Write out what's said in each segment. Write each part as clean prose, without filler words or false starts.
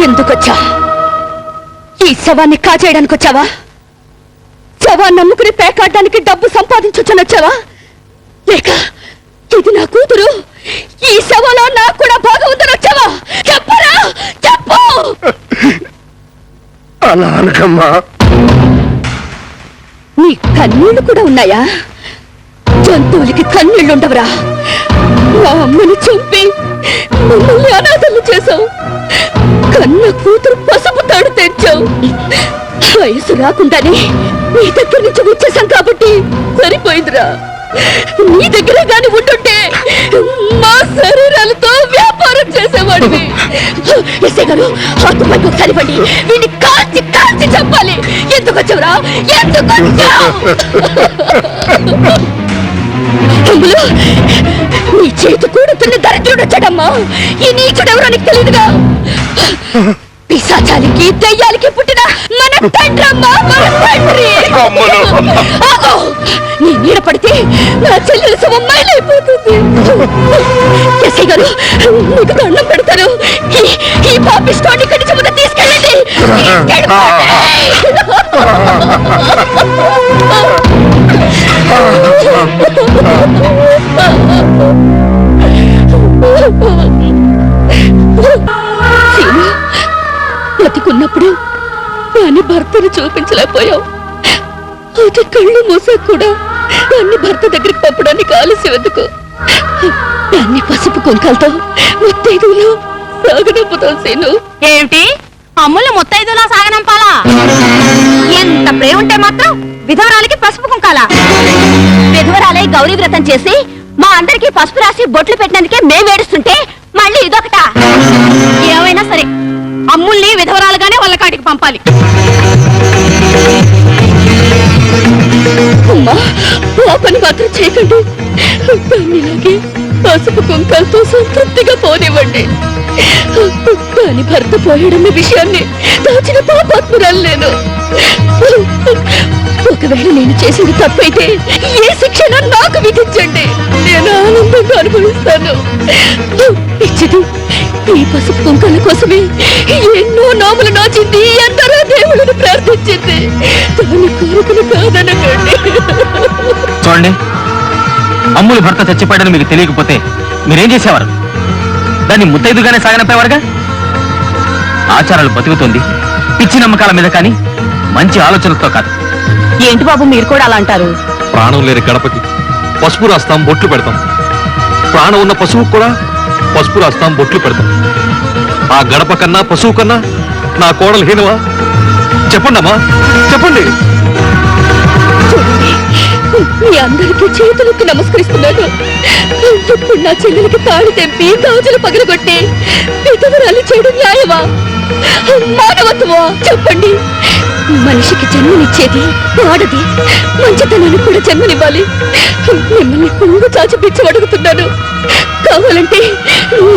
ఎందుకొచ్చా? ఈ శవాన్ని కాజేయడానికి వచ్చావా? శవాన్ని నమ్ముకుని పేకాడడానికి డబ్బు సంపాదించొచ్చని వచ్చావా? లేక ఇది నా కూతురు, ఈ శవంలో నాకు కూడా బాగా ఉందని వచ్చావా? చెప్పరా, చెప్పు. అలా అనకమ్మా. నీ కన్నీళ్లు కూడా ఉన్నాయా? జంతువులకి కన్నీళ్లుండవరా? నా అమ్మని చంపి మమ్మల్ని అనాథలు చేశావు. కన్న కూతురు పసుపు తాడు తెచ్చావు. వయసు రాకుండానే నీ దగ్గర నుంచి వచ్చేసాం కాబట్టి సరిపోయిందిరా. నీ దగ్గరే గాని ఉంటుంటే మా శరీరాలతో వ్యాపారం చేసేవాడివి. ఎస్ఐ గారు, ఆ తుమ్మాయికి ఒకసారి ఇవ్వండి. వీడిని కాల్చి కాల్చి చంపాలి. ఎందుకు వచ్చావురా? ఎందుకు వచ్చావు? తమ్ములు, నీ చేతి కూడుతున్న దరిద్రుడు వచ్చాడమ్మా. ఈ నీచుడెవరో నీకు తెలియదుగా. పిశాచాలకి దెయ్యాలకి పుట్టిన మన తండ్రమ్మా, మన తండ్రి. ఆగో, నీ నీడ పడితే నా చెల్లెల శవం మైలైపోతుంది. ఎస్ఐ గారు, మీకు దండం పెడతారు. ఈ పాపిస్టోని ఇక్కడి నుంచి ముందు తీసుకెళ్ళండి. బతికున్నప్పుడు దాన్ని భర్తను చూపించలేకపోయావు. అది కళ్ళు మూసా కూడా దాన్ని భర్త దగ్గరికి పంపడానికి ఆలస్యం ఎందుకు? దాన్ని పసుపు కుంకాలతో ముత్తైదులో సాగనంపుతావు. సీను, ఏమిటి అమ్ములు ముత్తైదులా సాగనంపాలా? ఎంత ప్రేమ ఉంటే మాత్రం విధవరాలకి పసుపు కుంకాలా? విధవరాలై గౌరీ వ్రతం చేసి మా అందరికి పసుపు రాసి బొట్లు పెట్టినందుకే మేమేడుస్తుంటే మళ్ళీ ఇదొకట. ఏమైనా సరే అమ్ముల్ని విధవరాలుగానే వాళ్ళ కాటికి పంపాలి. అమ్మా, ఆ పని మాత్రం చేయకండి. దానిలాగే పసుపు కుంకాలతో సంతృప్తిగా పోనివ్వండి. దాని భర్త పోయాడన్న విషయాన్ని దాచిన పాపాత్మురాలు నేను. ఒకవేళ నేను చేసింది తప్పైతే ఏ శిక్షణ నాకు విధించండి. నేను ఆనందంగా అనుభవిస్తాను. ఇచ్చిది ఈ పసుపు కుంకాల కోసమే ఎన్నో నోములు నోచింది, ఎందరో దేవుడిని ప్రార్థించింది. దాని కోరికను కాదనకండి. చూడండి, అమ్ములు భర్త చచ్చిపోయాడని మీకు తెలియకపోతే మీరేం చేసేవారు? దాన్ని ముత్తైదుగానే సాగనంపేవారుగా. ఆచారాలు బతుకుతుంది పిచ్చి నమ్మకాల మీద, కానీ మంచి ఆలోచనతో కాదు. ఏంటి బాబు మీరు కూడా అలా అంటారు? ప్రాణం లేని గడపకి పసుపు రాస్తాం, బొట్లు పెడతాం. ప్రాణం ఉన్న పశువు కూడా పసుపు రాస్తాం, బొట్లు పెడతాం. ఆ గడప కన్నా పశువు కన్నా నా కోడలు హీనవా? చెప్పండి అమ్మా, చెప్పండి. మీ అందరికీ చేతులకి నమస్కరిస్తున్నాను. ఇప్పుడు నా చెల్లెలకి తాళి తెంపి గాజులు పగలగొట్టి విధవరాలు చేయడం న్యాయమా, మానవత్వమా? చెప్పండి. మనిషికి జన్మనిచ్చేది ఆడది. మంచితనానికి కూడా జన్మనివ్వాలి. మిమ్మల్ని కొంగు చాచి పిచ్చి అడుగుతున్నాను. కావాలంటే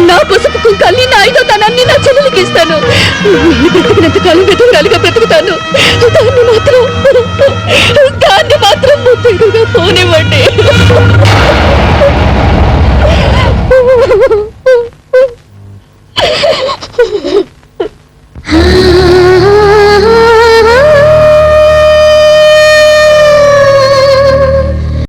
నా పసుపు కుంకాల్ని, నా ఐదో తనాన్ని నా చెల్లెలకి ఇస్తాను. నేను బ్రతికినంత కాలం విధవరాలుగా బ్రతుకుతాను.